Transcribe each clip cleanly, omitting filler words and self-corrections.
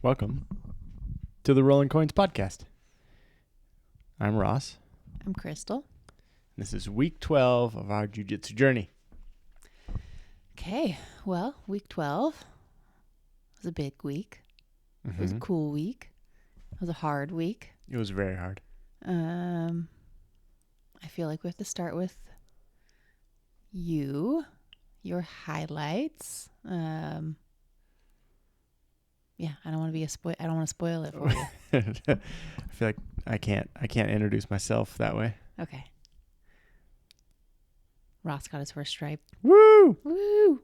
Welcome to the Rolling Coynes Podcast. I'm Ross. I'm Krystal. This is week 12 of our Jiu-Jitsu journey. Okay, well, week 12 was a big week. It was a cool week. It was a hard week. It was very hard. I feel like we have to start with your highlights. Yeah, I don't want to be I don't want to spoil it for you. I feel like I can't introduce myself that way. Okay. Ross got his first stripe. Woo! Woo!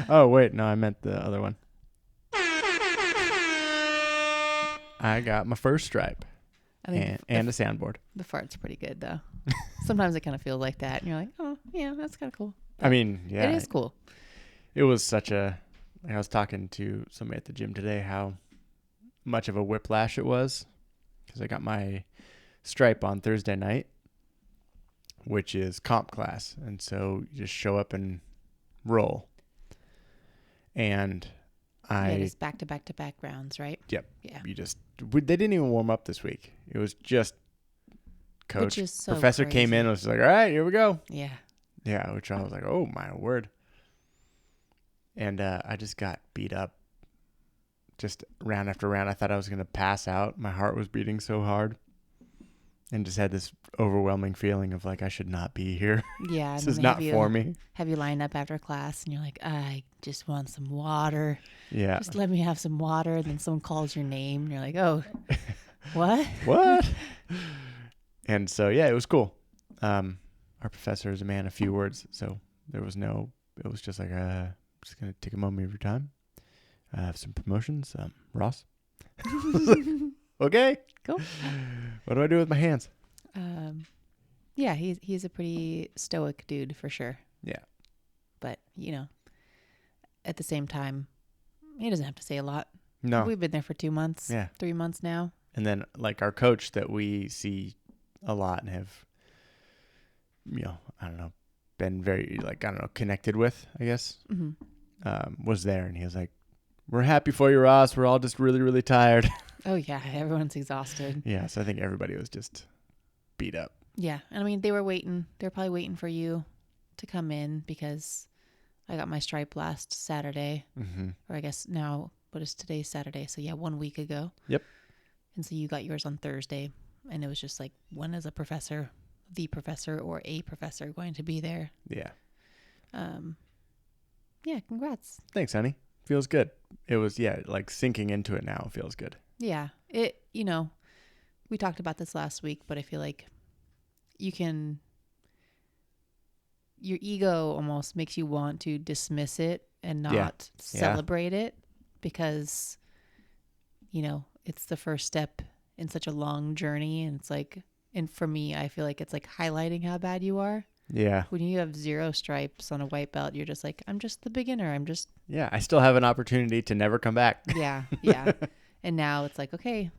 Oh, wait. No, I meant the other one. I got my first stripe and a soundboard. The fart's pretty good, though. Sometimes it kind of feels like that. And you're like, oh, yeah, that's kind of cool. I mean, yeah. It is cool. It was such a... I was talking to somebody at the gym today how much of a whiplash it was because I got my stripe on Thursday night, which is comp class. And so you just show up and roll. And it is back-to-back rounds, right? Yep. Yeah. They didn't even warm up this week. It was just coach. Which is so Professor crazy. came in and was like, all right, here we go. Yeah. Yeah, which I was like, oh, my word. And I just got beat up just round after round. I thought I was going to pass out. My heart was beating so hard. And just had this overwhelming feeling of like, I should not be here. Yeah. This is not for me. Have you lined up after class and you're like, I just want some water. Yeah. Just let me have some water. And then someone calls your name and you're like, oh, what? What? And so, yeah, it was cool. Our professor is a man of few words. So it was just like, just going to take a moment of your time. I have some promotions. Ross. Okay. Cool. What do I do with my hands? Yeah, he's a pretty stoic dude for sure. Yeah. But, at the same time, he doesn't have to say a lot. No. We've been there for 2 months. Yeah. 3 months now. And then like our coach that we see a lot and have, been very connected with, I guess, was there. And he was like, we're happy for you, Ross. We're all just really, really tired. Oh, yeah. Everyone's exhausted. Yeah. So I think everybody was just beat up. Yeah. And I mean, they were probably waiting for you to come in because I got my stripe last Saturday. Mm-hmm. Or I guess now, what is today? Saturday. So yeah, 1 week ago. Yep. And so you got yours on Thursday. And it was just like, when is the professor or a professor going to be there? Yeah. Yeah, congrats. Thanks, honey. Feels good. It was, like sinking into it now feels good. Yeah. We talked about this last week, but I feel like your ego almost makes you want to dismiss it and not celebrate it because, it's the first step in such a long journey. And it's like, and for me, I feel like it's like highlighting how bad you are. Yeah. When you have 0 stripes on a white belt, you're just like, I'm just the beginner. Yeah. I still have an opportunity to never come back. Yeah. Yeah. And now it's like, okay,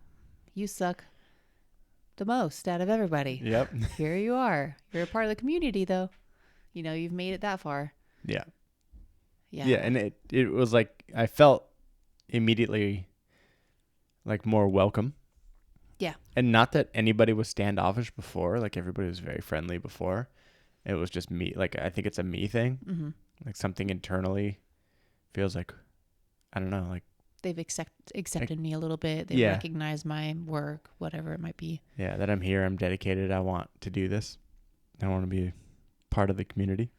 you suck the most out of everybody. Yep. Here you are. You're a part of the community though. You've made it that far. Yeah. Yeah. Yeah. And it was like, I felt immediately like more welcome. Yeah. And not that anybody was standoffish before. Like everybody was very friendly before. It was just me. Like, I think it's a me thing. Mm-hmm. Like something internally feels like, I don't know, like. They've accepted me a little bit. They recognize my work, whatever it might be. Yeah. That I'm here. I'm dedicated. I want to do this. I want to be part of the community.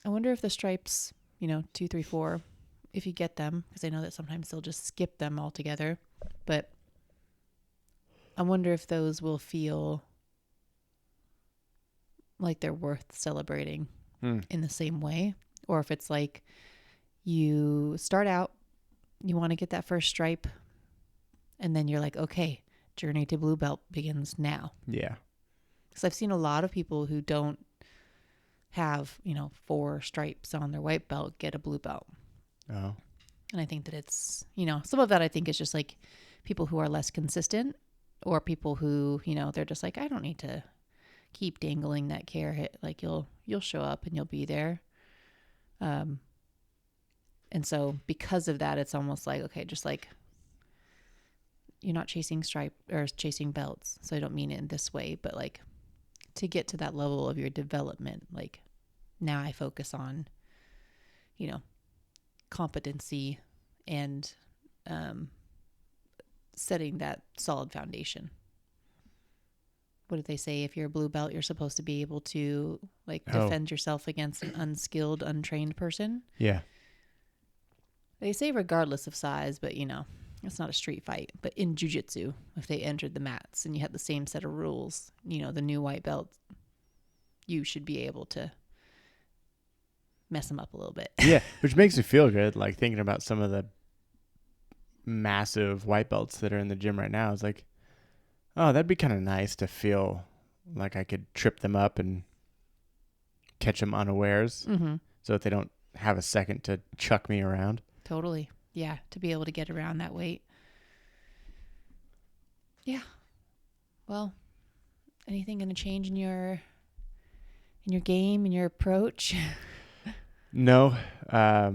I wonder if the stripes, 2, 3, 4, if you get them, because I know that sometimes they'll just skip them altogether. But I wonder if those will feel like they're worth celebrating in the same way, or if it's like you start out, you want to get that first stripe, and then you're like, okay, journey to blue belt begins now. Yeah. Because I've seen a lot of people who don't have, 4 stripes on their white belt get a blue belt. Oh. And I think that it's, some of that I think is just like people who are less consistent, or people who, they're just like, I don't need to keep dangling that carrot. Like you'll show up and you'll be there. And so because of that, it's almost like, okay, just like you're not chasing stripe or chasing belts. So I don't mean it in this way, but like to get to that level of your development, like now I focus on, competency and setting that solid foundation. What did they say? If you're a blue belt, you're supposed to be able to defend yourself against an unskilled, untrained person. Yeah. They say regardless of size, but it's not a street fight. But in jiu-jitsu, if they entered the mats and you had the same set of rules, the new white belt, you should be able to mess them up a little bit. Yeah, which makes me feel good, like thinking about some of the massive white belts that are in the gym right now. It's like, oh, that'd be kind of nice to feel like I could trip them up and catch them unawares so that they don't have a second to chuck me around. Totally. Yeah, to be able to get around that weight. Yeah. Well, anything going to change in your game, in your approach? No. I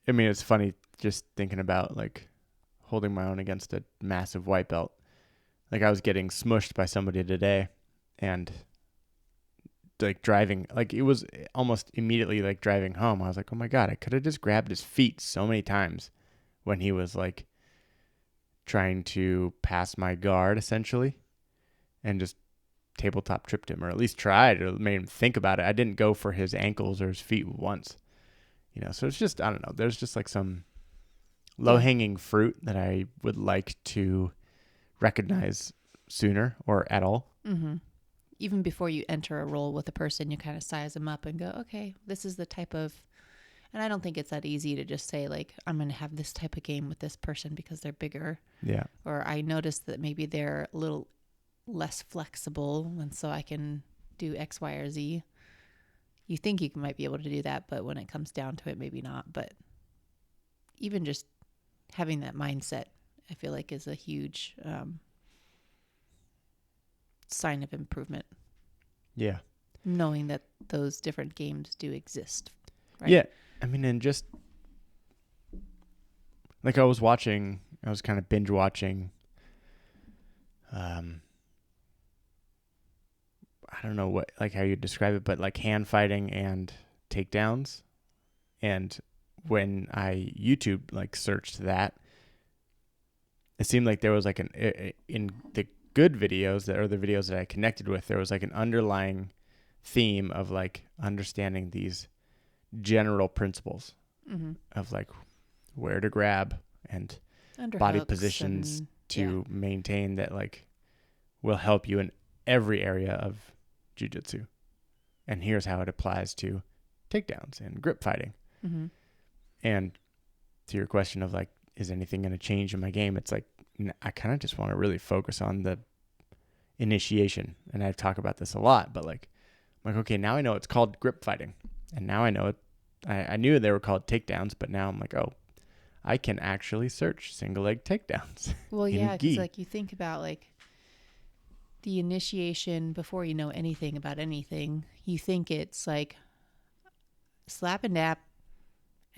mean, it's funny just thinking about like holding my own against a massive white belt. Like I was getting smushed by somebody today and like driving, like it was almost immediately like driving home. I was like, oh my God, I could have just grabbed his feet so many times when he was like trying to pass my guard essentially and just tabletop tripped him, or at least tried, or made him think about it. I didn't go for his ankles or his feet once, so it's just, I don't know, there's just like some low-hanging fruit that I would like to recognize sooner or at all. Even before you enter a role with a person, you kind of size them up and go, okay, this is the type of, and I don't think it's that easy to just say like, I'm going to have this type of game with this person because they're bigger. Yeah. Or I noticed that maybe they're a little less flexible and so I can do X, Y, or Z. You think you might be able to do that, but when it comes down to it, maybe not. But even just having that mindset, I feel like is a huge sign of improvement. Yeah. Knowing that those different games do exist. Right? Yeah. I mean, and just like I was kind of binge watching, I don't know what, like how you describe it, but like hand fighting and takedowns. And when I YouTube like searched that, it seemed like there was like in the good videos that are the videos that I connected with, there was like an underlying theme of like understanding these general principles of like where to grab and body positions to maintain that like will help you in every area of jiu-jitsu. And here's how it applies to takedowns and grip fighting. And to your question of like, is anything going to change in my game? It's like, I kind of just want to really focus on the initiation. And I've talked about this a lot, but like, I'm like, okay, now I know it's called grip fighting. And now I know it. I knew they were called takedowns, but now I'm like, oh, I can actually search single leg takedowns. Well, yeah, because like you think about like the initiation before you know anything about anything, you think it's like slap and dap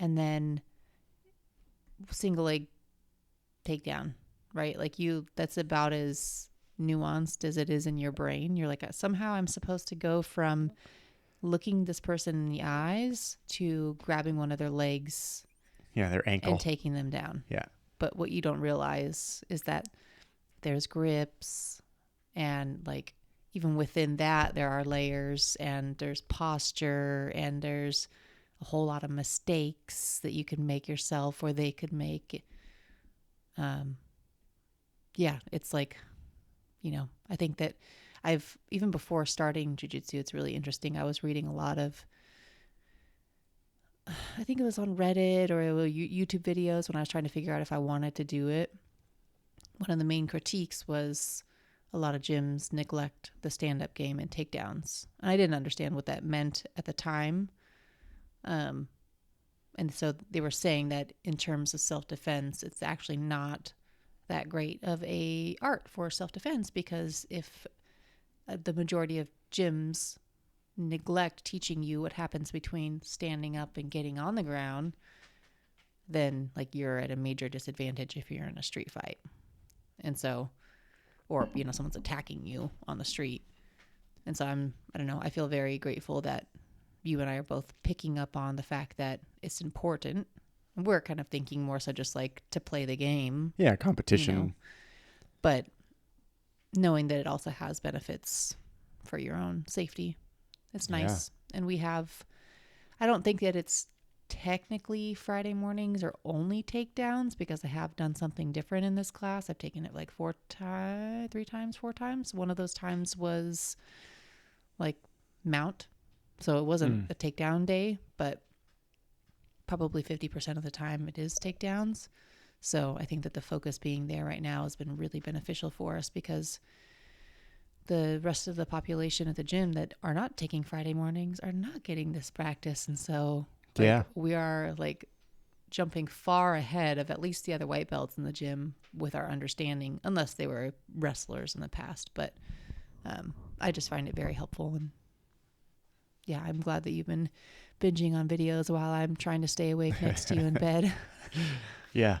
and then single leg takedown, right? Like that's about as nuanced as it is in your brain. You're like, somehow I'm supposed to go from looking this person in the eyes to grabbing one of their legs, their ankle, and taking them down. Yeah. But what you don't realize is that there's grips, and like even within that there are layers, and there's posture, and there's a whole lot of mistakes that you can make yourself or they could make. It's like, I think that even before starting jiu-jitsu, it's really interesting. I was reading a lot of, I think it was on Reddit or YouTube videos when I was trying to figure out if I wanted to do it. One of the main critiques was a lot of gyms neglect the stand-up game and takedowns. And I didn't understand what that meant at the time. And so they were saying that in terms of self-defense, it's actually not that great of a art for self-defense, because if the majority of gyms neglect teaching you what happens between standing up and getting on the ground, then like you're at a major disadvantage if you're in a street fight. And so, or, you know, someone's attacking you on the street. And so I don't know, I feel very grateful that you and I are both picking up on the fact that it's important. And we're kind of thinking more so just like to play the game. Yeah, competition. You know, but knowing that it also has benefits for your own safety. It's nice. Yeah. And we have, I don't think that it's technically Friday mornings are only takedowns, because I have done something different in this class. I've taken it like 4 times. One of those times was like mount. So it wasn't a takedown day, but probably 50% of the time it is takedowns. So I think that the focus being there right now has been really beneficial for us, because the rest of the population at the gym that are not taking Friday mornings are not getting this practice. And so we are like jumping far ahead of at least the other white belts in the gym with our understanding, unless they were wrestlers in the past. But I just find it very helpful. And yeah, I'm glad that you've been binging on videos while I'm trying to stay awake next to you in bed. Yeah.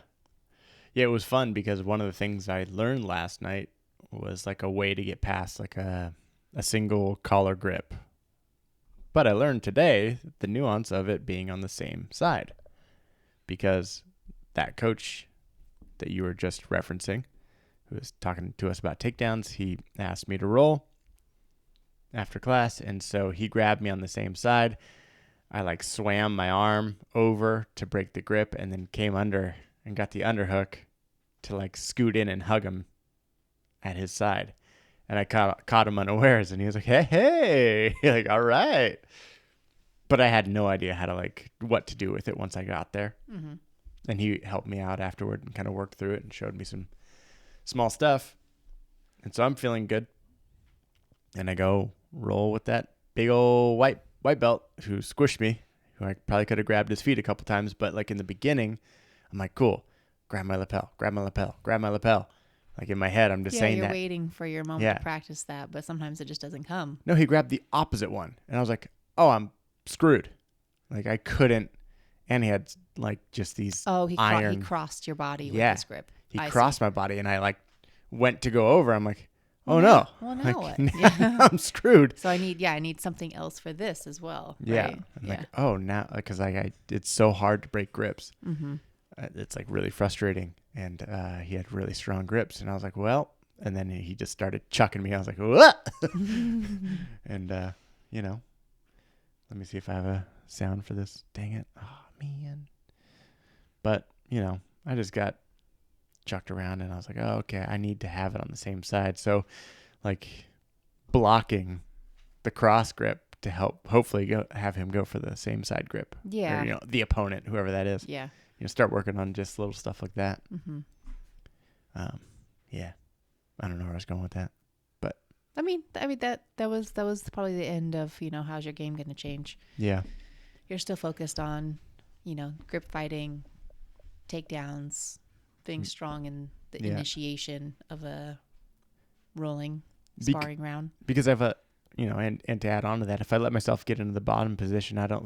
Yeah, it was fun because one of the things I learned last night was like a way to get past like a single collar grip. But I learned today the nuance of it being on the same side, because that coach that you were just referencing, who was talking to us about takedowns, he asked me to roll after class. And so he grabbed me on the same side. I like swam my arm over to break the grip and then came under and got the underhook to like scoot in and hug him at his side. And I caught him unawares, and he was like, hey, like, all right. But I had no idea how to like what to do with it once I got there. Mm-hmm. And he helped me out afterward and kind of worked through it and showed me some small stuff. And so I'm feeling good. And I go roll with that big old white belt who squished me, who I probably could have grabbed his feet a couple times. But like in the beginning, I'm like, cool, grab my lapel. Like in my head, I'm just saying that. Yeah, you're waiting for your moment to practice that, but sometimes it just doesn't come. No, he grabbed the opposite one. And I was like, oh, I'm screwed. Like I couldn't. And he had like just these he crossed your body with his grip. He crossed my body, and I like went to go over. I'm like, oh no. no. Well, now like, what? Now I'm screwed. So I need something else for this as well. Yeah. Right? I'm like, oh, now, because it's so hard to break grips. Mm-hmm. It's like really frustrating. And he had really strong grips. And I was like, well, and then he just started chucking me. I was like, what? And, let me see if I have a sound for this. Dang it. Oh, man. But, I just got chucked around, and I was like, oh, okay, I need to have it on the same side. So, like, blocking the cross grip to help hopefully have him go for the same side grip. Yeah. Or, the opponent, whoever that is. Yeah. Start working on just little stuff like that. Mm-hmm. Yeah. I don't know where I was going with that, but I mean that was probably the end of, how's your game going to change? Yeah. You're still focused on, grip fighting, takedowns, being strong in the initiation of a rolling sparring round. Because I've and to add on to that, if I let myself get into the bottom position, not that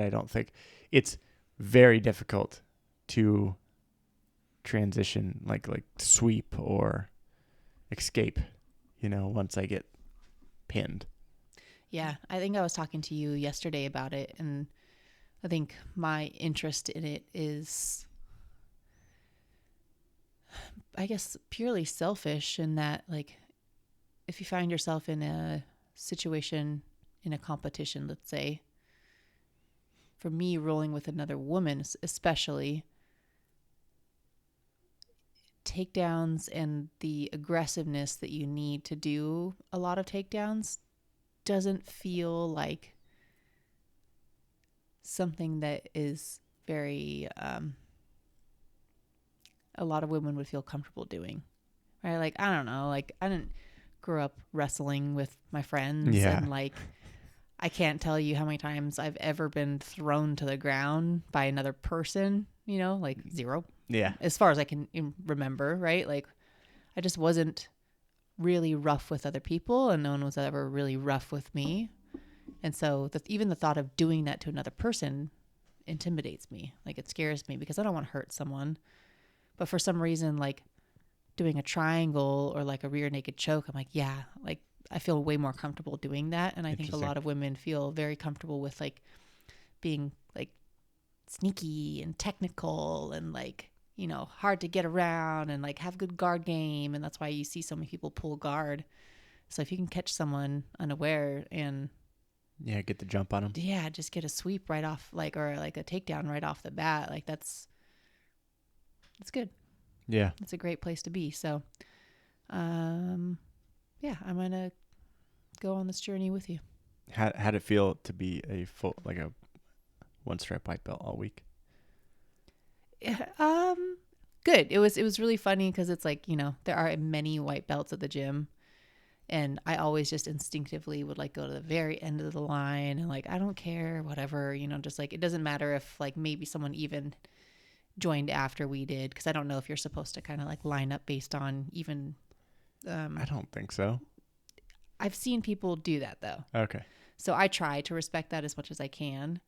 I don't think, it's very difficult to transition, like sweep or escape, once I get pinned. Yeah, I think I was talking to you yesterday about it, and I think my interest in it is, I guess, purely selfish in that, like, if you find yourself in a situation, in a competition, let's say, for me, rolling with another woman, especially, takedowns and the aggressiveness that you need to do a lot of takedowns doesn't feel like something that is very, a lot of women would feel comfortable doing, right? Like, I don't know, like, I didn't grow up wrestling with my friends, and like, I can't tell you how many times I've ever been thrown to the ground by another person, like 0. Yeah. As far as I can remember, right? Like, I just wasn't really rough with other people, and no one was ever really rough with me. And so even the thought of doing that to another person intimidates me. Like, it scares me because I don't want to hurt someone. But for some reason, like doing a triangle or like a rear naked choke, I'm like, yeah, like I feel way more comfortable doing that. And I think a lot of women feel very comfortable with like being like sneaky and technical and like, you know, hard to get around and like have good guard game. And that's why you see so many people pull guard. So if you can catch someone unaware and get the jump on them. Yeah, just get a sweep right off, like, or like a takedown right off the bat. Like that's good. Yeah. It's a great place to be. So, yeah, I'm going to go on this journey with you. How'd it feel to be a full, like a one stripe white belt all week? Good. It was really funny because it's like, you know, there are many white belts at the gym. And I always just instinctively would like go to the very end of the line and like, I don't care, whatever, you know, just like, it doesn't matter if like maybe someone even joined after we did. Cause I don't know if you're supposed to kind of like line up based on even, I don't think so. I've seen people do that though. Okay. So I try to respect that as much as I can.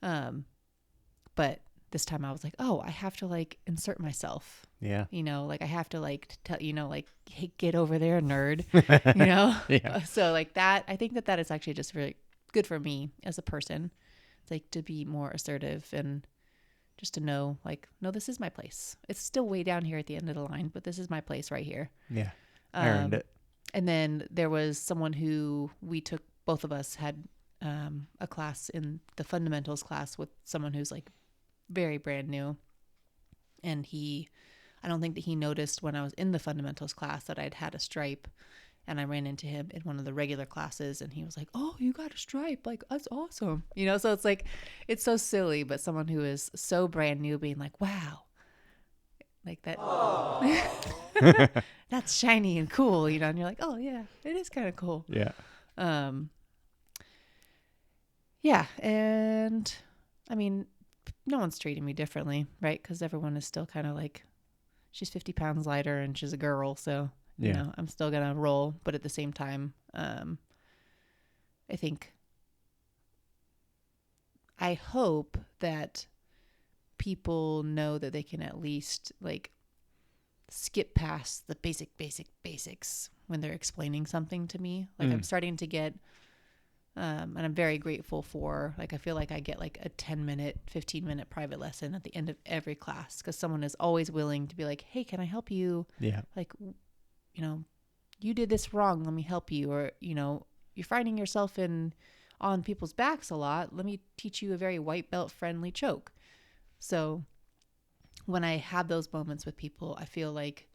But this time I was like, oh, I have to like insert myself. Yeah. You know, like I have to like tell, you know, like, hey, get over there, nerd, you know? Yeah. So like that, I think that is actually just really good for me as a person. It's like to be more assertive and just to know, like, no, this is my place. It's still way down here at the end of the line, but this is my place right here. Yeah. I earned it. And then there was someone who both of us had a class in the fundamentals class with someone who's like very brand new. And I don't think that he noticed when I was in the fundamentals class that I'd had a stripe, and I ran into him in one of the regular classes and he was like, oh, you got a stripe. Like, that's awesome. You know, so it's like, it's so silly, but someone who is so brand new being like, wow, like that, that's shiny and cool, you know? And you're like, oh yeah, it is kind of cool. Yeah. Yeah. And I mean, no one's treating me differently, right? Because everyone is still kind of like, she's 50 pounds lighter and she's a girl. So, you know, I'm still going to roll. But at the same time, I hope that people know that they can at least like skip past the basics when they're explaining something to me. Like I'm starting to get, and I'm very grateful for, like, I feel like I get like a 10-minute, 15-minute private lesson at the end of every class because someone is always willing to be like, hey, can I help you? Yeah. Like, you know, you did this wrong. Let me help you. Or, you know, you're finding yourself on people's backs a lot. Let me teach you a very white belt friendly choke. So when I have those moments with people, I feel like,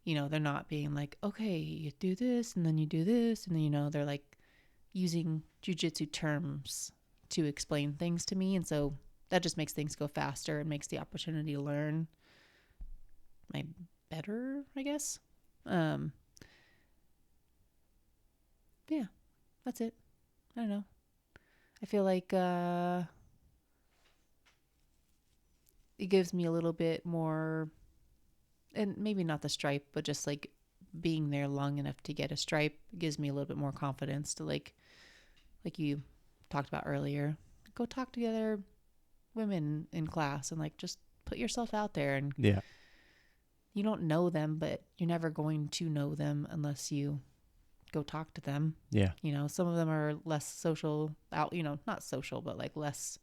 you know, they're not being like, okay, you do this and then you do this. And then, you know, they're like using jiu-jitsu terms to explain things to me. And so that just makes things go faster and makes the opportunity to learn better, I guess. Yeah, that's it. I don't know. I feel like it gives me a little bit more, and maybe not the stripe, but just like being there long enough to get a stripe gives me a little bit more confidence to like you talked about earlier, go talk to the other women in class and like just put yourself out there. And you don't know them, but you're never going to know them unless you go talk to them. Yeah. You know, some of them are less social out, you know, not social, but like less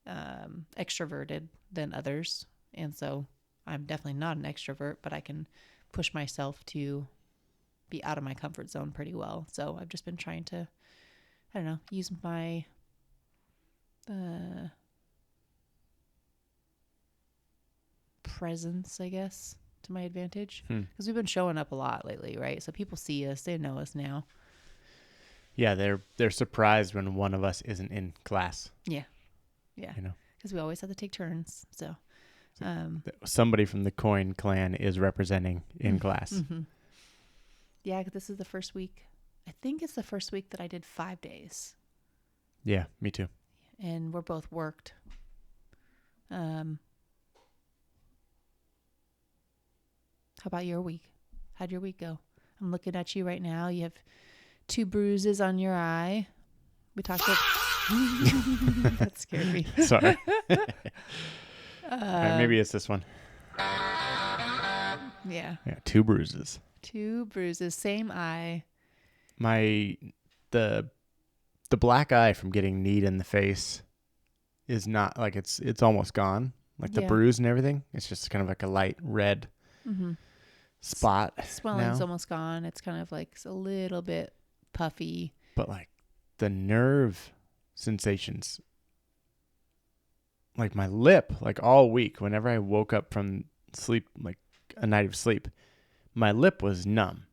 extroverted than others. And so I'm definitely not an extrovert, but I can push myself to be out of my comfort zone pretty well. So I've just been trying to, I don't know, use my presence, I guess, to my advantage. Because we've been showing up a lot lately, right? So people see us, they know us now. Yeah, they're surprised when one of us isn't in class. Yeah. Yeah. You know, because we always have to take turns. So somebody from the Coyne clan is representing in class. Mm-hmm. Yeah, because this is the first week. I think it's the first week that I did 5 days. Yeah, me too. And we're both worked. How about your week? How'd your week go? I'm looking at you right now. You have 2 bruises on your eye. We talked about... That scared me. Sorry. All right, maybe it's this one. Yeah. 2 bruises. 2 bruises, same eye. The black eye from getting kneed in the face is not like it's almost gone. Like the bruise and everything. It's just kind of like a light red spot. Swelling's now. almost gone. It's kind of like a little bit puffy. But like the nerve sensations, like my lip, like all week, whenever I woke up from sleep, like a night of sleep, my lip was numb.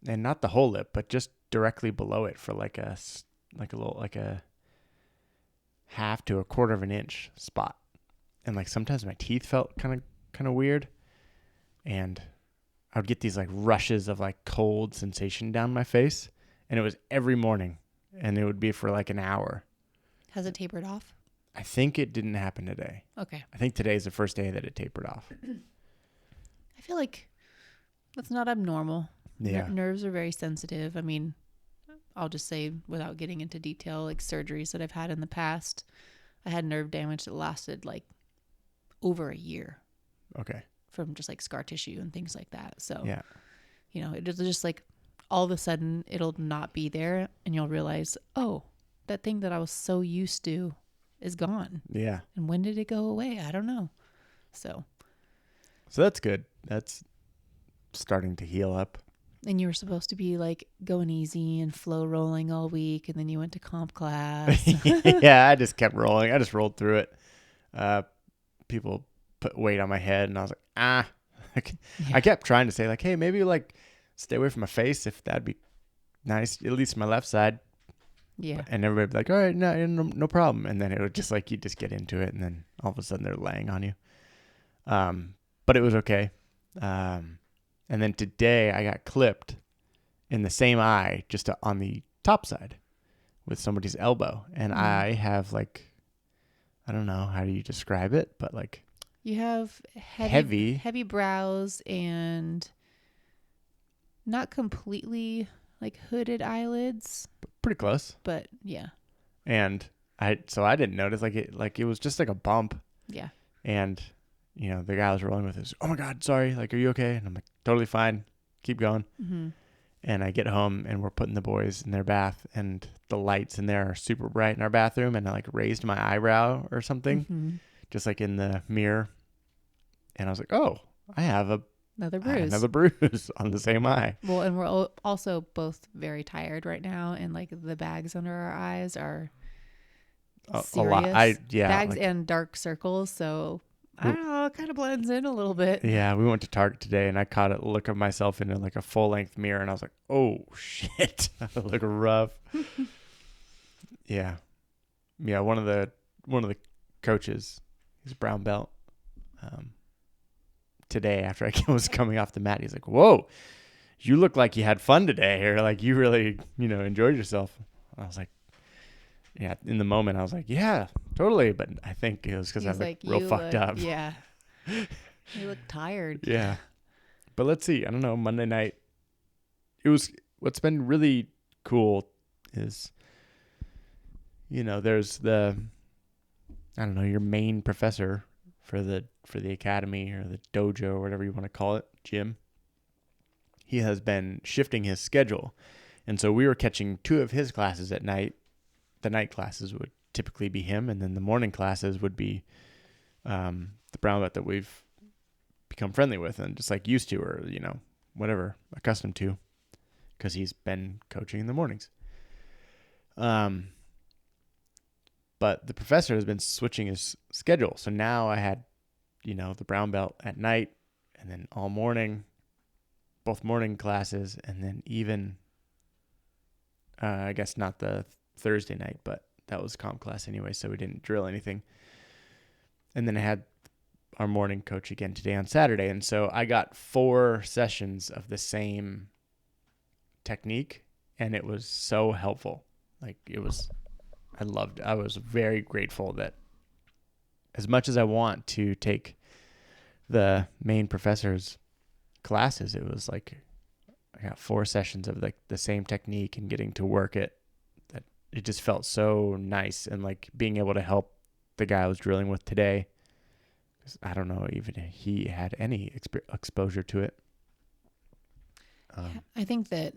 And not the whole lip, but just directly below it for like a half to a quarter of an inch spot. And like sometimes my teeth felt kind of weird, and I would get these like rushes of like cold sensation down my face, and it was every morning, and it would be for like an hour. Has it tapered off? I think it didn't happen today. Okay. I think today is the first day that it tapered off. I feel like that's not abnormal. Yeah. Nerves are very sensitive. I mean, I'll just say, without getting into detail, like surgeries that I've had in the past, I had nerve damage that lasted like over a year. Okay. From just like scar tissue and things like that. So, yeah, it's just like all of a sudden it'll not be there, and you'll realize, oh, that thing that I was so used to is gone. Yeah. And when did it go away? I don't know. So that's good. That's starting to heal up. And you were supposed to be like going easy and flow rolling all week, and then you went to comp class. Yeah, I just kept rolling. I just rolled through it. People put weight on my head, and I was like, I kept trying to say like, hey, maybe like stay away from my face if that'd be nice, at least my left side. Yeah. And everybody would be like, all right, no problem. And then it would just like, you just get into it, and then all of a sudden they're laying on you. But it was okay. And then today I got clipped in the same eye, just on the top side with somebody's elbow. And I have like, I don't know, how do you describe it? But like, you have heavy brows and not completely like hooded eyelids. Pretty close. But yeah. And I didn't notice, like it was just like a bump. Yeah. And the guy I was rolling with is, oh my God, sorry. Like, are you okay? And I'm like, totally fine. Keep going. Mm-hmm. And I get home, and we're putting the boys in their bath, and the lights in there are super bright in our bathroom. And I like raised my eyebrow or something, just like in the mirror. And I was like, oh, I have another bruise on the same eye. Well, and we're also both very tired right now. And like the bags under our eyes are serious. A lot. Bags and dark circles. So I don't know, it kind of blends in a little bit. Yeah, we went to Target today, and I caught a look of myself in like a full-length mirror, and I was like, oh, shit. I look rough. Yeah. Yeah, one of the coaches, he's a brown belt, today after I was coming off the mat, he's like, whoa, you look like you had fun today, or like you really, enjoyed yourself. I was like, yeah, in the moment, I was like, yeah, totally. But I think it was because I was like real fucked up. Yeah. You look tired. Yeah. But let's see. I don't know. Monday night, what's been really cool is, there's your main professor for the academy or the dojo or whatever you want to call it, gym. He has been shifting his schedule. And so we were catching 2 of his classes at night. The night classes would typically be him, and then the morning classes would be the brown belt that we've become friendly with and just like used to, or whatever, accustomed to, because he's been coaching in the mornings. But the professor has been switching his schedule, so now I had the brown belt at night, and then all morning, both morning classes, and then even I guess not the Thursday night, but that was comp class anyway, so we didn't drill anything. And then I had our morning coach again today on Saturday, and so I got 4 sessions of the same technique, and it was so helpful. Like, I was very grateful that, as much as I want to take the main professor's classes, it was like I got 4 sessions of like the same technique and getting to work it. That it just felt so nice, and like being able to help the guy I was drilling with today. I don't know even if he had any exposure to it. I think that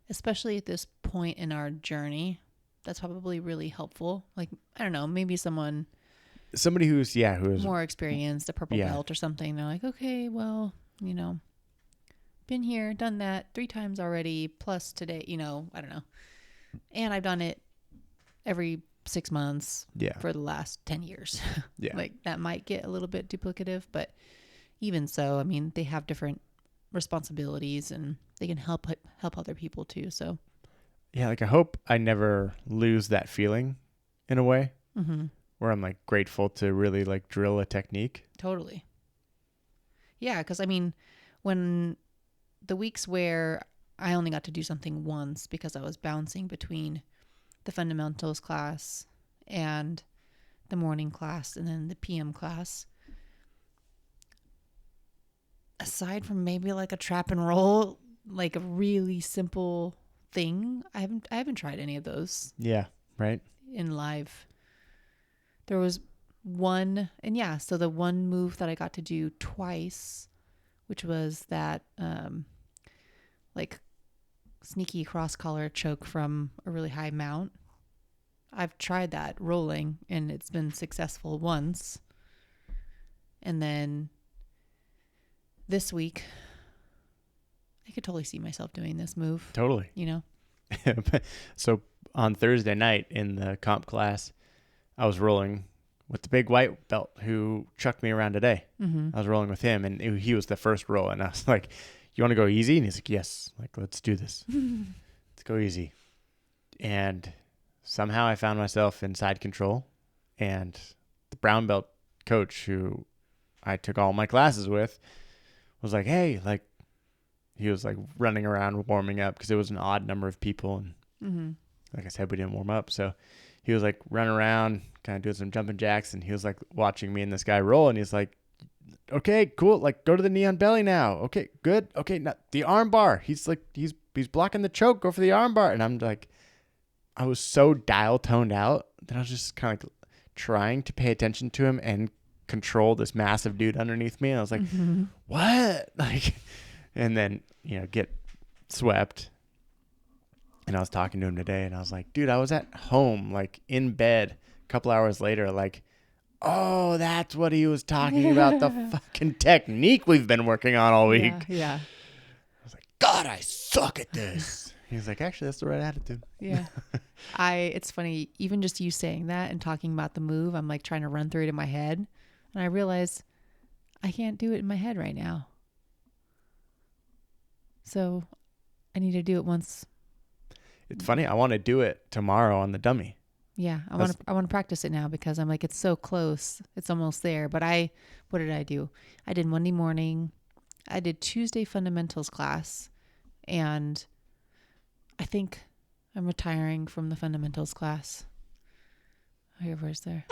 especially at this point in our journey, that's probably really helpful. Like, I don't know, maybe somebody who's more experienced, a purple belt or something. They're like, okay, well, been here, done that 3 times already, plus today, I don't know. And I've done it every 6 months for the last 10 years. Yeah. Like that might get a little bit duplicative, but even so, I mean, they have different responsibilities and they can help other people too. So yeah, like I hope I never lose that feeling in a way where I'm like grateful to really like drill a technique. Totally. Yeah. Cause I mean, when the weeks where I only got to do something once because I was bouncing between the fundamentals class and the morning class and then the PM class, aside from maybe like a trap and roll, like a really simple thing, I haven't tried any of those. Yeah, right. In live. There was one, and yeah, so the one move that I got to do twice, which was that like sneaky cross collar choke from a really high mount. I've tried that rolling and it's been successful once. And then this week, I could totally see myself doing this move. Totally. So on Thursday night in the comp class, I was rolling with the big white belt who chucked me around today. I was rolling with him, and he was the first roll. And I was like, you want to go easy? And he's like, yes. Like, let's do this. Let's go easy. And somehow I found myself in side control, and the brown belt coach who I took all my classes with was like, hey, like, he was like running around warming up because it was an odd number of people. And like I said, we didn't warm up. So he was like running around, kind of doing some jumping jacks. And he was like watching me and this guy roll. And he's like, okay, cool. Like, go to the knee on belly now. Okay, good. Okay, now the arm bar. He's like, he's blocking the choke. Go for the arm bar. And I'm like, I was so dial toned out that I was just kind of like trying to pay attention to him and control this massive dude underneath me. And I was like, what? Like, and then, get swept. And I was talking to him today and I was like, dude, I was at home, like in bed a couple hours later, like, oh, that's what he was talking about. The fucking technique we've been working on all week. Yeah. I was like, God, I suck at this. He's like, actually, that's the right attitude. Yeah. It's funny, even just you saying that and talking about the move, I'm like trying to run through it in my head. And I realize I can't do it in my head right now. So I need to do it once. It's funny. I want to do it tomorrow on the dummy. Yeah. I want to practice it now because I'm like, it's so close. It's almost there. But what did I do? I did Monday morning. I did Tuesday fundamentals class. And I think I'm retiring from the fundamentals class. Whoever's there.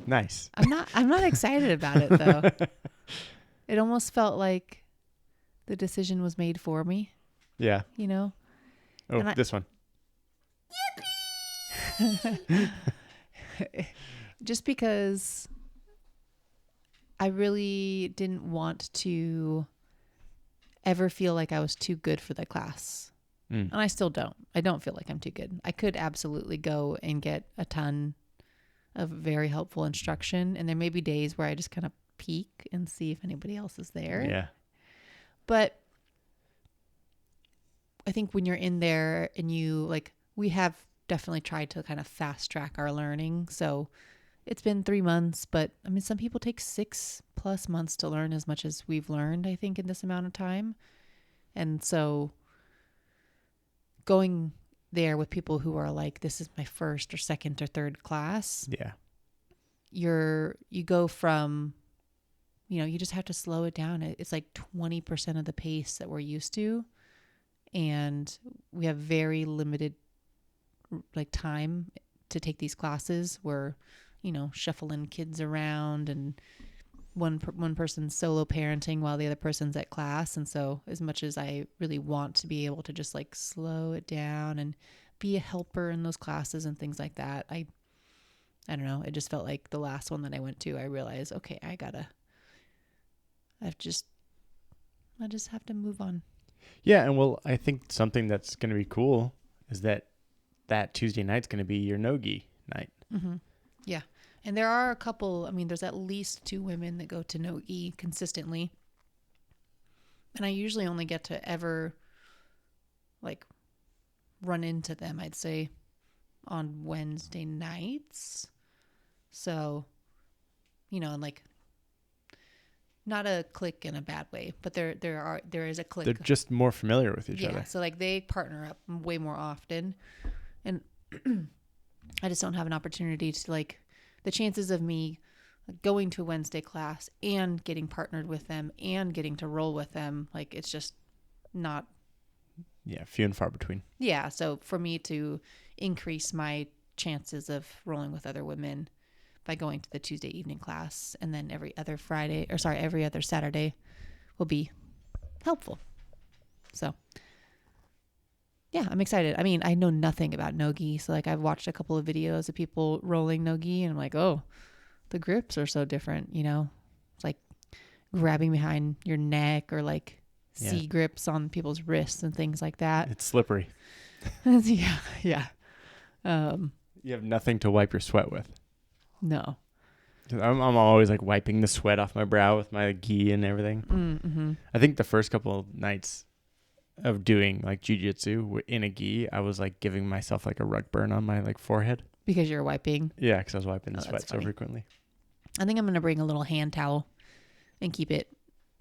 Nice. I'm not excited about it though. It almost felt like the decision was made for me. Yeah. Oh, this one. Yippee! Just because I really didn't want to ever feel like I was too good for the class. And I still don't. I don't feel like I'm too good. I could absolutely go and get a ton of very helpful instruction. And there may be days where I just kind of peek and see if anybody else is there. Yeah. But I think when you're in there and we have definitely tried to kind of fast track our learning. So it's been 3 months, but I mean, some people take 6+ months to learn as much as we've learned, I think, in this amount of time. And so going there with people who are like, this is my first or second or third class. Yeah. You go from, you just have to slow it down. It's like 20% of the pace that we're used to. And we have very limited like time to take these classes. We're, shuffling kids around and one person's solo parenting while the other person's at class. And so as much as I really want to be able to just like slow it down and be a helper in those classes and things like that, I don't know. It just felt like the last one that I went to, I realized, okay, I just have to move on. Yeah. And well, I think something that's going to be cool is that Tuesday night's going to be your no-gi night. Mm-hmm. Yeah. And there are a couple, I mean, there's at least 2 women that go to no-gi consistently. And I usually only get to ever like run into them, I'd say, on Wednesday nights. So, you know, and like not a clique in a bad way, but there is a clique. They're just more familiar with each other. Yeah. So like they partner up way more often. And I just don't have an opportunity to like, the chances of me going to a Wednesday class and getting partnered with them and getting to roll with them, like it's just not. Yeah, few and far between. Yeah, so for me to increase my chances of rolling with other women by going to the Tuesday evening class and then every other Saturday will be helpful. So yeah, I'm excited. I mean, I know nothing about no-gi. So like I've watched a couple of videos of people rolling no-gi and I'm like, oh, the grips are so different, you know? It's like grabbing behind your neck or like C grips on people's wrists and things like that. It's slippery. Yeah. You have nothing to wipe your sweat with. No. I'm always like wiping the sweat off my brow with my gi and everything. Mm-hmm. I think the first couple of nights of doing like jiu-jitsu in a gi, I was like giving myself like a rug burn on my like forehead. Because you're wiping? Yeah, because I was wiping the sweat so frequently. I think I'm going to bring a little hand towel and keep it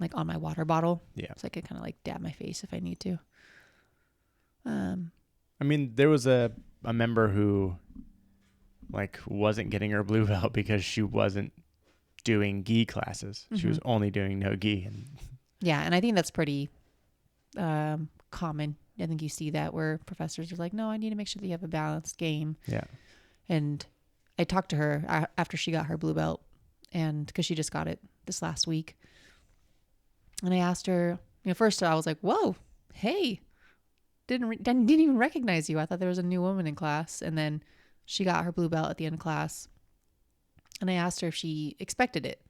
like on my water bottle. Yeah. So I could kind of like dab my face if I need to. I mean, there was a member who like wasn't getting her blue belt because she wasn't doing gi classes. Mm-hmm. She was only doing no gi. And yeah, and I think that's pretty common. I think you see that where professors are like, no, I need to make sure that you have a balanced game. Yeah. And I talked to her after she got her blue belt, and because she just got it this last week. And I asked her, you know, first I was like, whoa, hey, didn't even recognize you. I thought there was a new woman in class. And then she got her blue belt at the end of class. And I asked her if she expected it.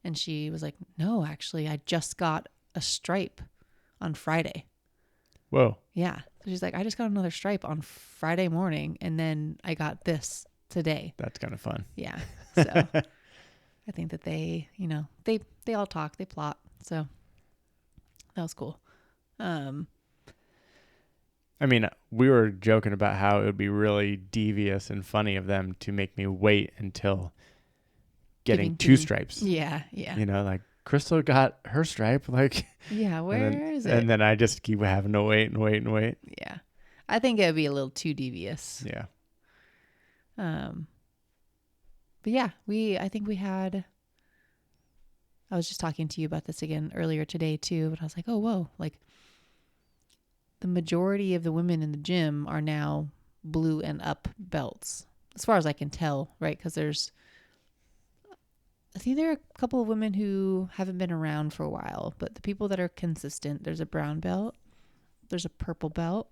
And she was like, no, actually, I just got a stripe on Friday. Whoa. Yeah. So she's like, I just got another stripe on Friday morning. And then I got this today. That's kind of fun. Yeah. So I think that they, you know, they all talk, they plot. So that was cool. I mean, we were joking about how it would be really devious and funny of them to make me wait until getting two stripes. Yeah, yeah. You know, like Krystal got her stripe, like. Yeah, where is it? And then I just keep having to wait and wait and wait. Yeah, I think it would be a little too devious. Yeah. But yeah, I think we had. I was just talking to you about this again earlier today too, but I was like, oh, whoa, like. The majority of the women in the gym are now blue and up belts, as far as I can tell, right? Because I think there are a couple of women who haven't been around for a while, but the people that are consistent, there's a brown belt, there's a purple belt.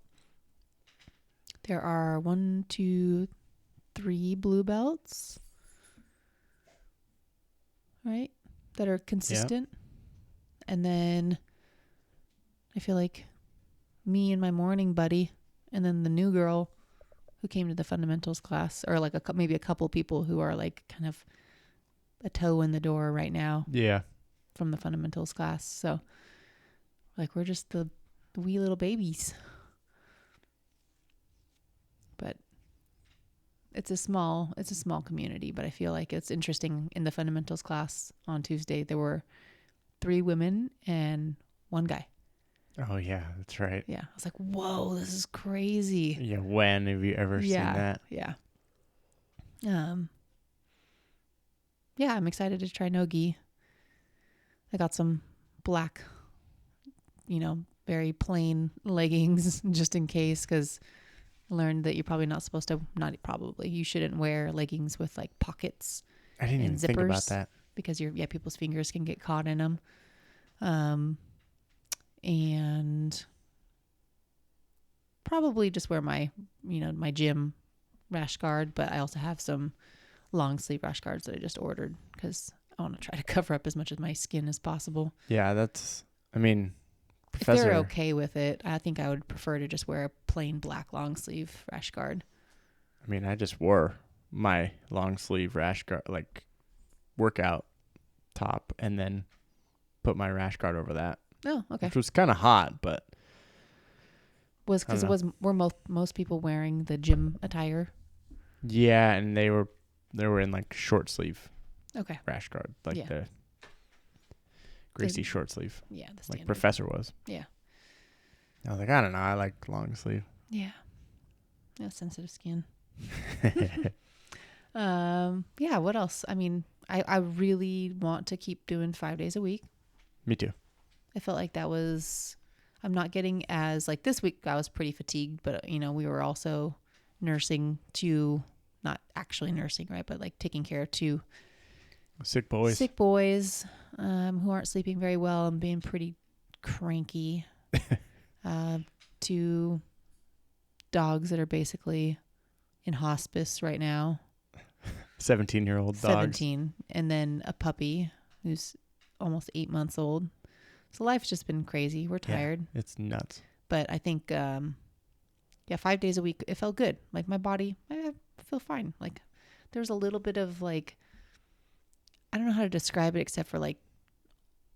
There are 1, 2, 3 blue belts, right? That are consistent. Yep. And then I feel like me and my morning buddy, and then the new girl who came to the fundamentals class, or like maybe a couple people who are like kind of a toe in the door right now. Yeah. From the fundamentals class. So like we're just the wee little babies. But it's a small community, but I feel like it's interesting. In the fundamentals class on Tuesday, there were 3 women and 1 guy. Oh, yeah, that's right. Yeah. I was like, whoa, this is crazy. Yeah. When have you ever seen that? Yeah. Yeah, I'm excited to try no-gi. I got some black, you know, very plain leggings just in case, because I learned that you're probably not supposed to, you shouldn't wear leggings with like pockets. I didn't even think about that. because people's fingers can get caught in them. And probably just wear my gym rash guard, but I also have some long sleeve rash guards that I just ordered because I want to try to cover up as much of my skin as possible. Yeah, if they're okay with it, I think I would prefer to just wear a plain black long sleeve rash guard. I mean, I just wore my long sleeve rash guard, like workout top, and then put my rash guard over that. Oh, okay. Which was kind of hot, but were most people wearing the gym attire? Yeah, and they were in like short sleeve. Okay. Rash guard, like the greasy short sleeve. Yeah, the standard. Like Professor was. Yeah. I was like, I don't know, I like long sleeve. Yeah. Yeah, sensitive skin. Yeah, what else? I mean, I really want to keep doing 5 days a week. Me too. I felt like I'm not getting as, like this week I was pretty fatigued, but we were also nursing not actually nursing, right? But like taking care of two sick boys who aren't sleeping very well and being pretty cranky. 2 dogs that are basically in hospice right now. 17-year-old dogs. 17. And then a puppy who's almost 8 months old. So life's just been crazy. We're tired. Yeah, it's nuts. But I think, 5 days a week, it felt good. Like my body, I feel fine. Like there's a little bit of like, I don't know how to describe it except for like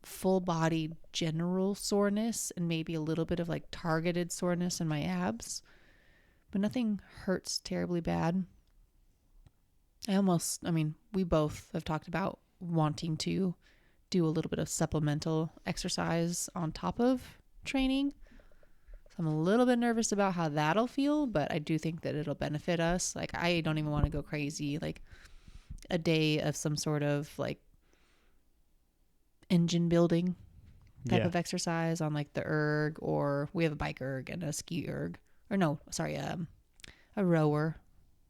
full body general soreness and maybe a little bit of like targeted soreness in my abs. But nothing hurts terribly bad. We both have talked about wanting to do a little bit of supplemental exercise on top of training. So I'm a little bit nervous about how that'll feel, but I do think that it'll benefit us. Like I don't even want to go crazy. Like a day of some sort of like engine building type of exercise on like the erg, or we have a bike erg and a ski erg. Or no, sorry, a rower.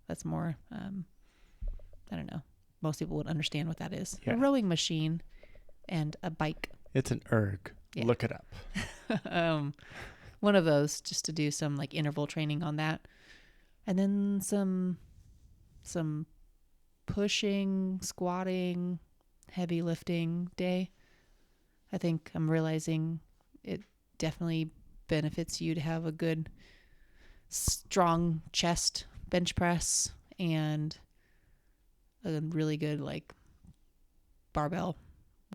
That's more, I don't know. Most people would understand what that is. Yeah. A rowing machine and a bike. It's an erg. Yeah. Look it up. One of those, just to do some like interval training on that. And then some pushing, squatting, heavy lifting day. I think I'm realizing it definitely benefits you to have a good strong chest bench press and a really good like barbell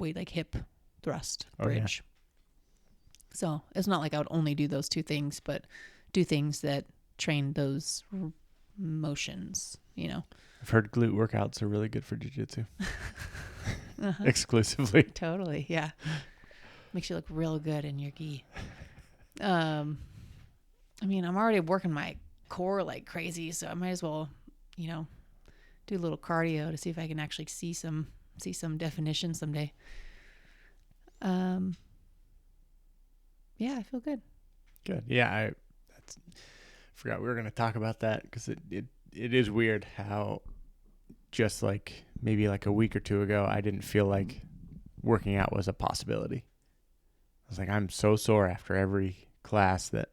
weight, like hip thrust bridge. Yeah. So it's not like I would only do those 2 things, but do things that train those motions, I've heard glute workouts are really good for jiu-jitsu. Exclusively. Totally. Yeah. Makes you look real good in your gi. I'm already working my core like crazy, so I might as well, do a little cardio to see if I can actually see some definition someday. Yeah, I feel good. Good. Yeah, I forgot we were going to talk about that because it is weird how just like maybe like a week or 2 ago, I didn't feel like working out was a possibility. I was like, I'm so sore after every class that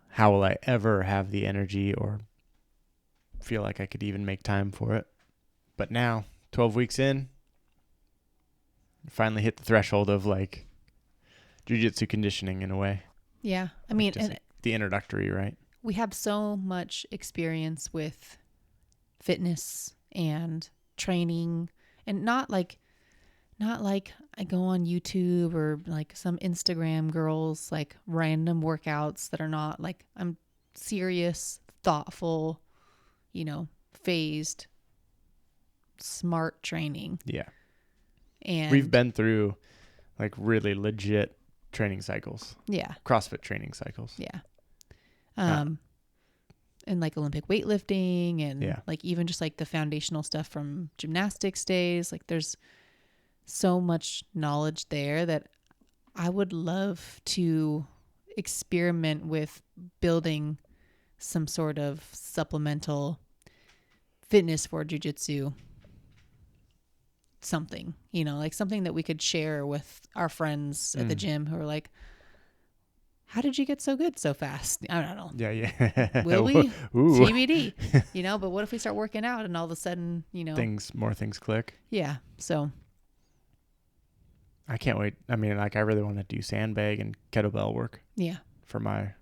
how will I ever have the energy or feel like I could even make time for it? But now, 12 weeks in, finally hit the threshold of like jiu-jitsu conditioning in a way. Yeah. I mean, and the introductory, right? We have so much experience with fitness and training, and not like I go on YouTube or like some Instagram girls like random workouts that are not like, I'm serious, thoughtful, phased, smart training. Yeah. And we've been through like really legit training cycles. Yeah. CrossFit training cycles. Yeah. And like Olympic weightlifting and like even just like the foundational stuff from gymnastics days. Like there's so much knowledge there that I would love to experiment with building some sort of supplemental fitness for jiu-jitsu something, like something that we could share with our friends at the gym who are like, how did you get so good so fast? I don't know. Yeah. Will we? Ooh. TBD. But what if we start working out and all of a sudden, more things click. Yeah. So I can't wait. I mean, like I really want to do sandbag and kettlebell work. Yeah. For my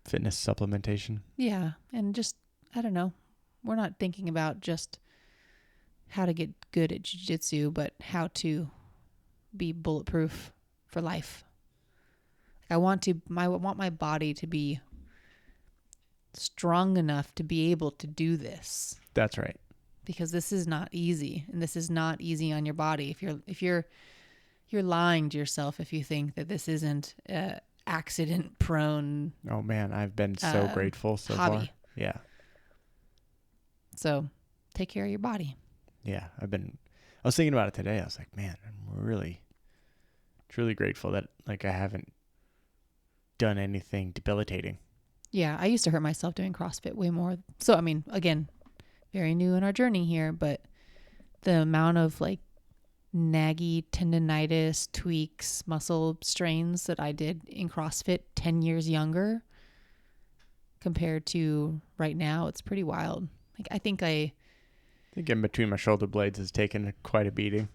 fitness supplementation. Yeah. And just, I don't know. We're not thinking about just how to get good at jiu-jitsu, but how to be bulletproof for life. I want my body to be strong enough to be able to do this. That's right. Because this is not easy, and this is not easy on your body. If you're lying to yourself if you think that this isn't accident prone. Oh man, I've been so grateful so hobby. far. Yeah. So take care of your body. Yeah, I was thinking about it today. I was like, man, I'm really, truly grateful that like I haven't done anything debilitating. Yeah, I used to hurt myself doing CrossFit way more. So, I mean, again, very new in our journey here, but the amount of like naggy tendonitis, tweaks, muscle strains that I did in CrossFit 10 years younger compared to right now, it's pretty wild. Like, I think in between my shoulder blades has taken quite a beating.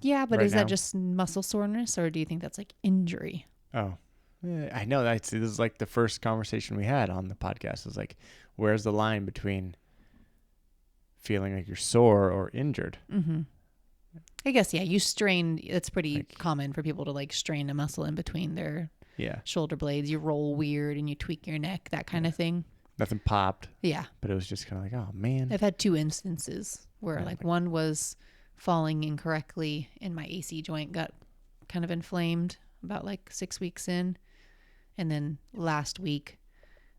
Yeah, but right is now. That just muscle soreness, or do you think that's like injury? Oh, I know this is like the first conversation we had on the podcast. Is like, where's the line between feeling like you're sore or injured? Mm-hmm. I guess, yeah, you strained. It's pretty common for people to like strain a muscle in between their shoulder blades. You roll weird and you tweak your neck, that kind of thing. Nothing popped. Yeah. But it was just kind of like, oh man. I've had 2 instances where one was falling incorrectly and my AC joint got kind of inflamed about like 6 weeks in. And then last week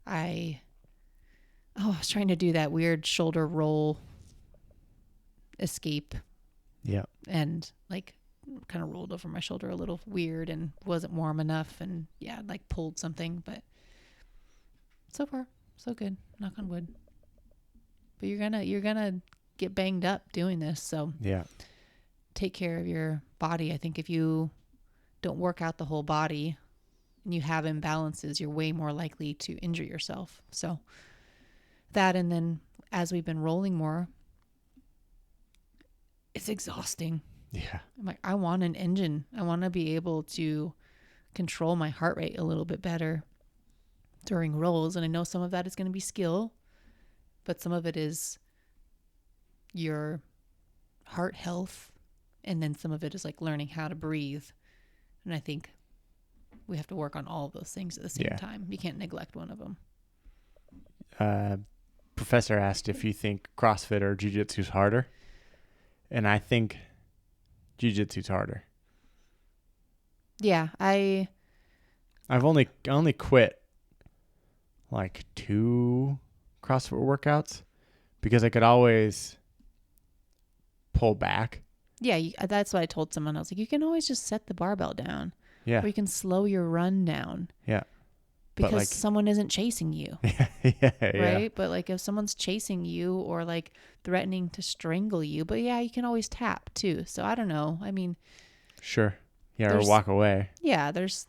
I was trying to do that weird shoulder roll escape. Yeah. And like kind of rolled over my shoulder a little weird and wasn't warm enough and like pulled something, but so far so good, knock on wood. But you're gonna get banged up doing this, so take care of your body. I think if you don't work out the whole body and you have imbalances, you're way more likely to injure yourself. So that, and then as we've been rolling more, it's exhausting. Yeah. I'm like, I want an engine. I want to be able to control my heart rate a little bit better during rolls. And I know some of that is going to be skill, but some of it is your heart health. And then some of it is like learning how to breathe. And I think we have to work on all of those things at the same time. You can't neglect one of them. Professor asked if you think CrossFit or Jiu-Jitsu is harder. And I think Jiu-Jitsu's harder. Yeah, I've only quit like 2 CrossFit workouts because I could always pull back. Yeah, that's what I told someone. I was like, you can always just set the barbell down. Yeah. Or you can slow your run down. Yeah. Because someone isn't chasing you. Yeah. Right? But like if someone's chasing you or like threatening to strangle you, but you can always tap too. So I don't know. I mean, sure. Yeah, or walk away. Yeah, there's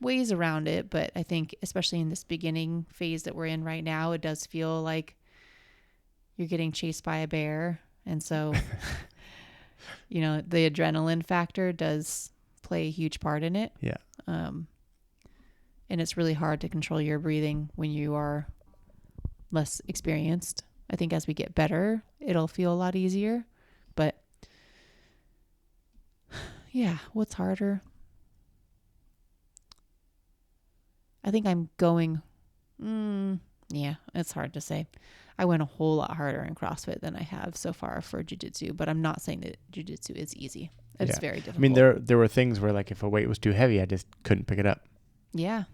ways around it, but I think especially in this beginning phase that we're in right now, it does feel like you're getting chased by a bear. And so the adrenaline factor does play a huge part in it. Yeah. And it's really hard to control your breathing when you are less experienced. I think as we get better, it'll feel a lot easier. But what's harder? I think I'm going, it's hard to say. I went a whole lot harder in CrossFit than I have so far for Jiu-Jitsu, but I'm not saying that Jiu-Jitsu is easy. It's very difficult. I mean, there were things where like if a weight was too heavy, I just couldn't pick it up. Yeah.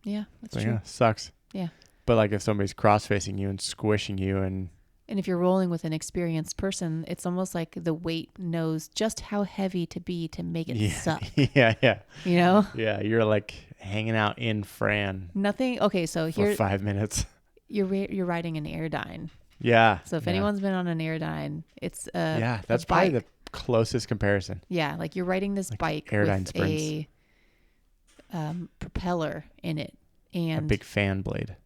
Yeah, that's true. Yeah, sucks. Yeah. But like if somebody's cross-facing you and squishing you and if you're rolling with an experienced person, it's almost like the weight knows just how heavy to be to make it suck. Yeah. You know? Yeah, you're like hanging out in Fran. Nothing. Okay, so for 5 minutes. You're riding an Airdyne. Yeah. So if yeah. anyone's been on an Airdyne, it's that's a probably bike. the closest comparison. Yeah, like you're riding this Like bike Airdyne with Sprints. a propeller in it, and A big fan blade.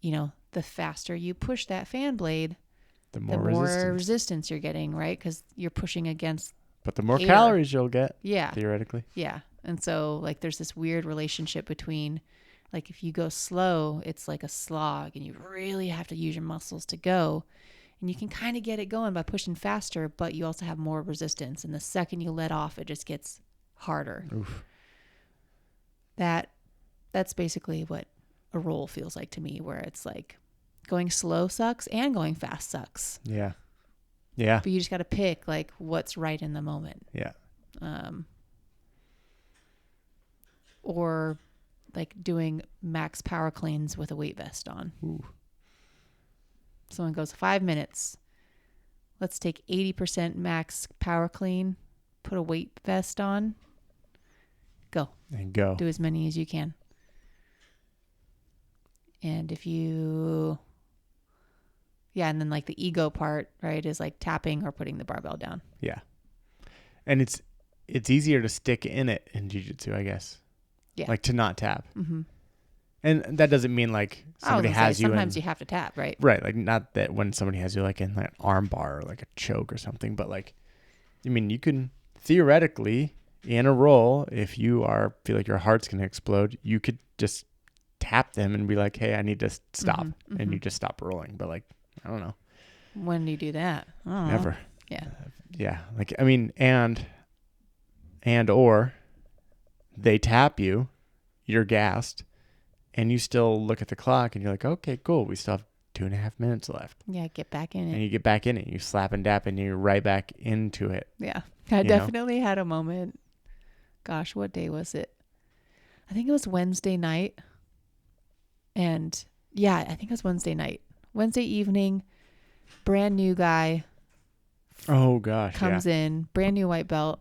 you know, the faster you push that fan blade, The the more resistance you're getting, right? Because you're pushing against. But the more air. calories you'll get. Yeah. Theoretically. Yeah. And so like there's this weird relationship between, like, if you go slow, it's like a slog and you really have to use your muscles to go. And you can kind of get it going by pushing faster, but you also have more resistance. And the second you let off, it just gets harder. Oof. That's basically what a roll feels like to me, where it's like going slow sucks and going fast sucks. Yeah. Yeah. But you just got to pick like what's right in the moment. Yeah. Or like doing max power cleans with a weight vest on. Ooh. Someone goes 5 minutes. Let's take 80% max power clean, put a weight vest on, go. And go. Do as many as you can. And if you, and then like the ego part, right, is like tapping or putting the barbell down. Yeah. And it's easier to stick in it in jiu-jitsu, I guess. Yeah. Like to not tap. Mm-hmm. And that doesn't mean like somebody has you. Sometimes you have to tap, right? Right. Like not that when somebody has you like in that arm bar or like a choke or something, but like, I mean, you can theoretically in a roll, if you feel like your heart's going to explode, you could just tap them and be like, hey, I need to stop. Mm-hmm. Mm-hmm. And you just stop rolling. But like, I don't know. When do you do that? I don't know. Never. Yeah. Yeah. Like, I mean, or they tap you, you're gassed, and you still look at the clock and you're like, okay, cool. We still have 2.5 minutes left. Yeah. Get back in it. And you get back in it. You slap and dap and you're right back into it. Yeah. I definitely had a moment. Gosh, what day was it? I think it was Wednesday night. And yeah, I think it was Wednesday night. Wednesday evening, brand new guy. Oh gosh. Comes in, brand new white belt.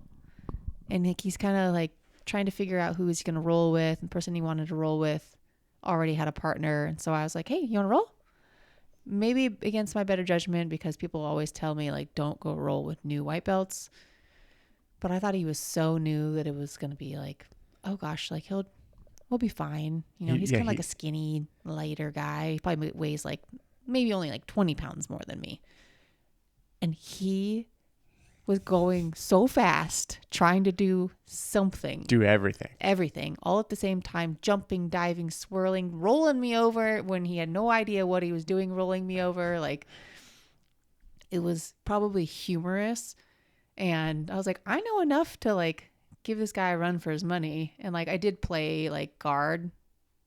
And he's kind of like trying to figure out who he's going to roll with. And the person he wanted to roll with already had a partner. And so I was like, hey, you want to roll? Maybe against my better judgment, because people always tell me like, don't go roll with new white belts. But I thought he was so new that it was going to be like, oh gosh, like we'll be fine. You know, he's kind of like a skinny, lighter guy. He probably weighs like maybe only like 20 pounds more than me. And he was going so fast, trying to do something. Do everything. Everything. All at the same time, jumping, diving, swirling, rolling me over when he had no idea what he was doing, rolling me over. Like, it was probably humorous. And I was like, I know enough to like give this guy a run for his money. And like, I did play like guard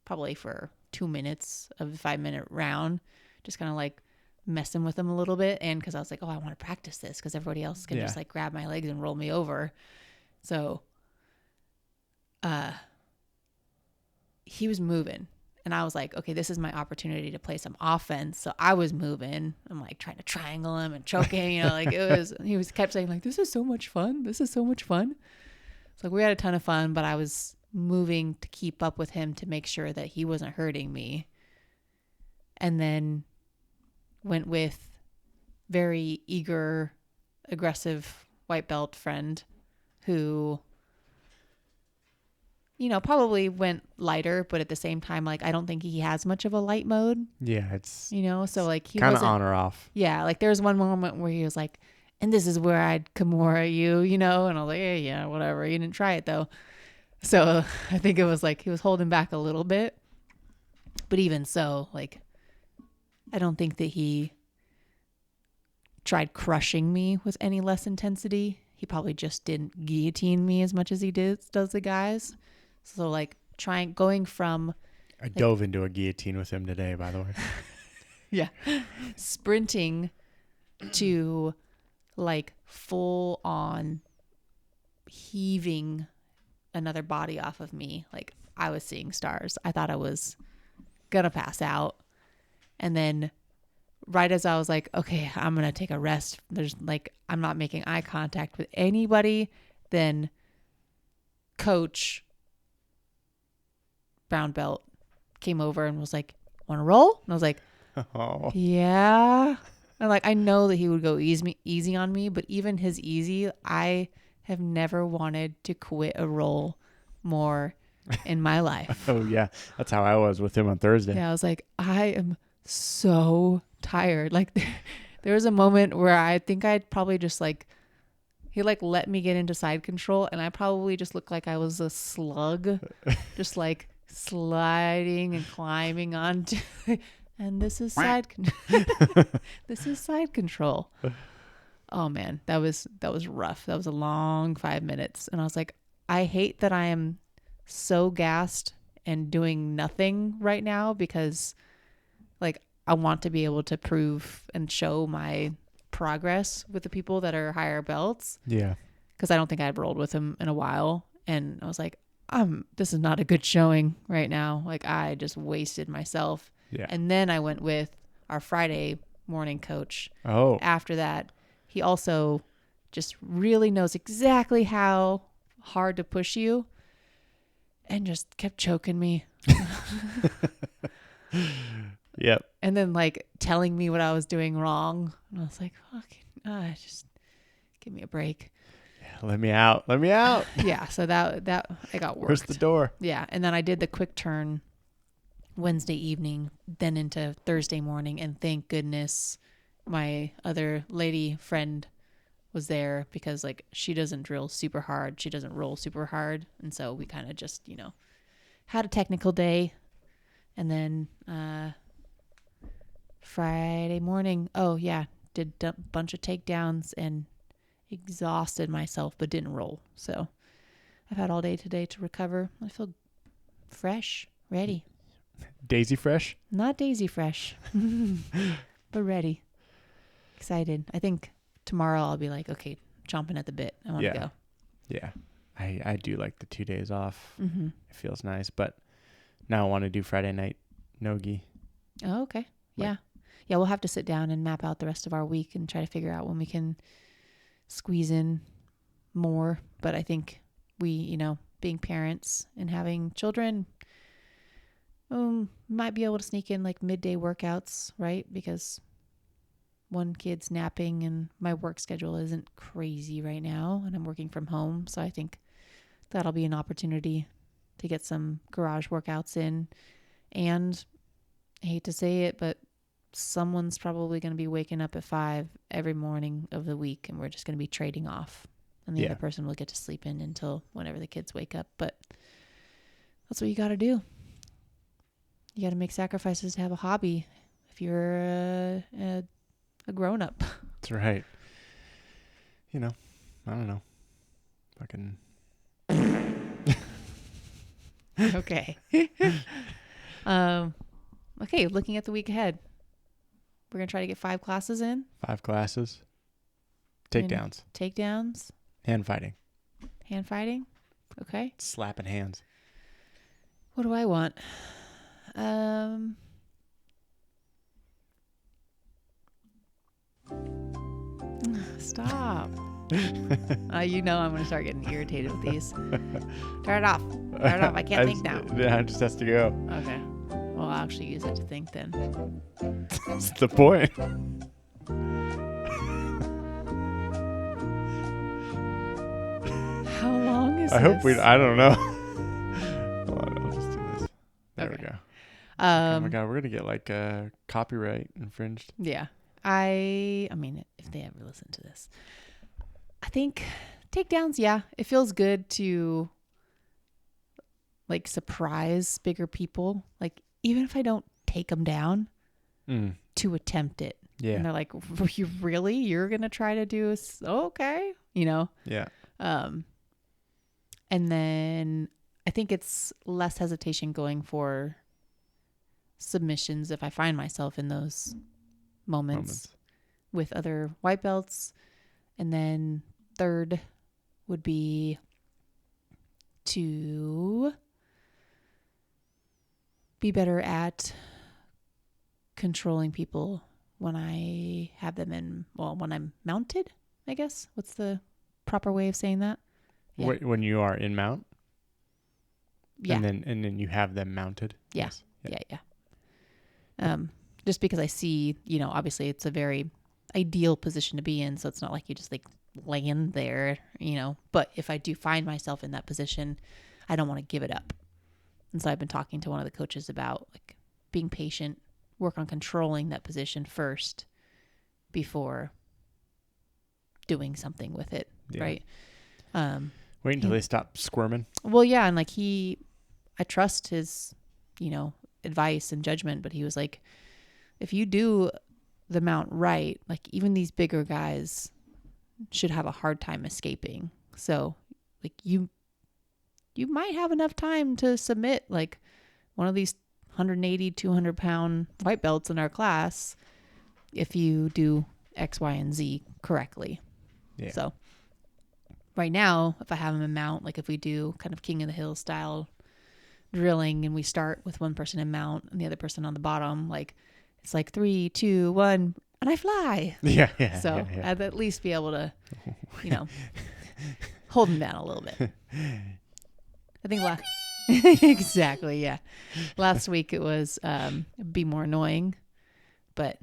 probably for 2 minutes of the 5-minute round, just kind of like messing with him a little bit. And because I was like, oh, I want to practice this because everybody else can just like grab my legs and roll me over. So he was moving. And I was like, okay, this is my opportunity to play some offense. So I was moving. I'm like trying to triangle him and choking, you know, like he kept saying like, this is so much fun. This is so much fun. So like, we had a ton of fun, but I was moving to keep up with him to make sure that he wasn't hurting me. And then went with very eager, aggressive white belt friend who, you know, probably went lighter, but at the same time, like, I don't think he has much of a light mode. Yeah, it's, you know, so like he kind wasn't of on or off. Yeah, like there was one moment where he was like, and this is where I'd Kimura you, you know, and I was like, yeah, whatever. You didn't try it though. So I think it was like he was holding back a little bit. But even so, like, I don't think that he tried crushing me with any less intensity. He probably just didn't guillotine me as much as he does the guys. So like going from... I dove into a guillotine with him today, by the way. Yeah. Sprinting to like full on heaving another body off of me. Like I was seeing stars. I thought I was gonna pass out. And then right as I was like, okay, I'm going to take a rest. There's like, I'm not making eye contact with anybody. Then coach brown belt came over and was like, want to roll? And I was like, Oh. Yeah. And like, I know that he would go easy on me, but even his easy, I have never wanted to quit a roll more in my life. Oh, yeah. That's how I was with him on Thursday. Yeah, I was like, I am so tired. Like, there was a moment where I think I'd probably just like, he like let me get into side control, and I probably just looked like I was a slug, just like sliding and climbing onto. And this is this is side control. Oh man, that was rough. That was a long 5 minutes, and I was like, I hate that I am so gassed and doing nothing right now, because like I want to be able to prove and show my progress with the people that are higher belts. Yeah. Because I don't think I've rolled with them in a while, and I was like, this is not a good showing right now. Like, I just wasted myself. Yeah. And then I went with our Friday morning coach. Oh. After that, he also just really knows exactly how hard to push you, and just kept choking me. Yep. And then like telling me what I was doing wrong. And I was like, fucking, just give me a break. Yeah, let me out. Let me out. Yeah. So that I got worked. Where's the door? Yeah. And then I did the quick turn Wednesday evening, then into Thursday morning. And thank goodness my other lady friend was there, because like she doesn't drill super hard. She doesn't roll super hard. And so we kind of just, had a technical day. And then Friday morning, did a bunch of takedowns and exhausted myself, but didn't roll. So I've had all day today to recover. I feel fresh, ready. Daisy fresh? Not daisy fresh, but ready. Excited. I think tomorrow I'll be like, okay, chomping at the bit. I want to go. Yeah. I do like the 2 days off. Mm-hmm. It feels nice, but now I want to do Friday night nogi. Oh, okay. Yeah. Yeah, we'll have to sit down and map out the rest of our week and try to figure out when we can squeeze in more. But I think we, being parents and having children, might be able to sneak in like midday workouts, right? Because one kid's napping and my work schedule isn't crazy right now, and I'm working from home. So I think that'll be an opportunity to get some garage workouts in. And I hate to say it, but someone's probably going to be waking up at 5 every morning of the week, and we're just going to be trading off. And the other person will get to sleep in until whenever the kids wake up. But that's what you got to do. You got to make sacrifices to have a hobby if you're a grown-up. That's right. I don't know. Fucking... Okay. Okay, looking at the week ahead. We're going to try to get 5 classes in. 5 classes. Takedowns. Takedowns. Hand fighting. Hand fighting. Okay. Slapping hands. What do I want? Stop. I'm going to start getting irritated with these. Turn it off. Turn it off. I can't think now. Yeah, it just has to go. Okay. Well, I'll actually use it to think then. That's the point. How long is I this? hope I don't know. Hold on, I'll just do this. There we go. Oh my God, we're going to get like copyright infringed. Yeah. I mean, if they ever listen to this, I think takedowns, yeah, it feels good to like surprise bigger people. Like, even if I don't take them down, to attempt it. Yeah. And they're like, you're going to try to do this? Okay. Yeah. And then I think it's less hesitation going for submissions if I find myself in those moments with other white belts. And then third would be to be better at controlling people when I have them when I'm mounted, I guess. What's the proper way of saying that? Yeah. When you are in mount? Yeah. And then you have them mounted? Yeah. Yes. Yeah. just because I see, obviously it's a very ideal position to be in. So it's not like you just like land there, but if I do find myself in that position, I don't want to give it up. And so I've been talking to one of the coaches about like being patient, work on controlling that position first before doing something with it. Yeah. Right. Wait until they stop squirming. Well, yeah. And like I trust his, advice and judgment, but he was like, if you do the mount right, like even these bigger guys should have a hard time escaping. So like you might have enough time to submit like one of these 180, 200 pound white belts in our class if you do X, Y, and Z correctly. Yeah. So right now, if I have them in mount, like if we do kind of King of the Hill style drilling and we start with one person in mount and the other person on the bottom, like it's like 3, 2, 1, and I fly. Yeah. So I'd at least be able to, hold them down a little bit. I think exactly. Yeah. Last week it was, be more annoying, but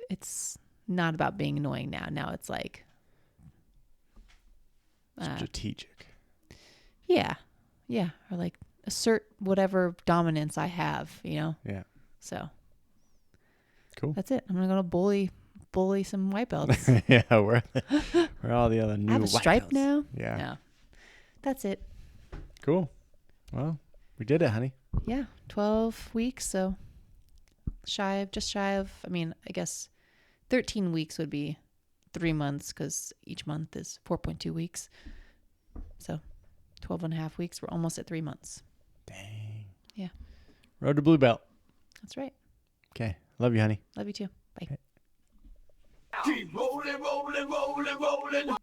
it's not about being annoying now. Now it's like, strategic. Yeah. Yeah. Or like assert whatever dominance I have, Yeah. So. Cool. That's it. I'm going to go to bully some white belts. Yeah. We're all the other new I have a stripe belts. now. Yeah. No. That's it. Cool. Well, we did it, honey. Yeah. 12 weeks. So just shy of, I guess 13 weeks would be 3 months because each month is 4.2 weeks. So 12 and a half weeks. We're almost at 3 months. Dang. Yeah. Road to blue belt. That's right. Okay. Love you, honey. Love you too. Bye. Okay. Keep rolling, rolling, rolling, rolling.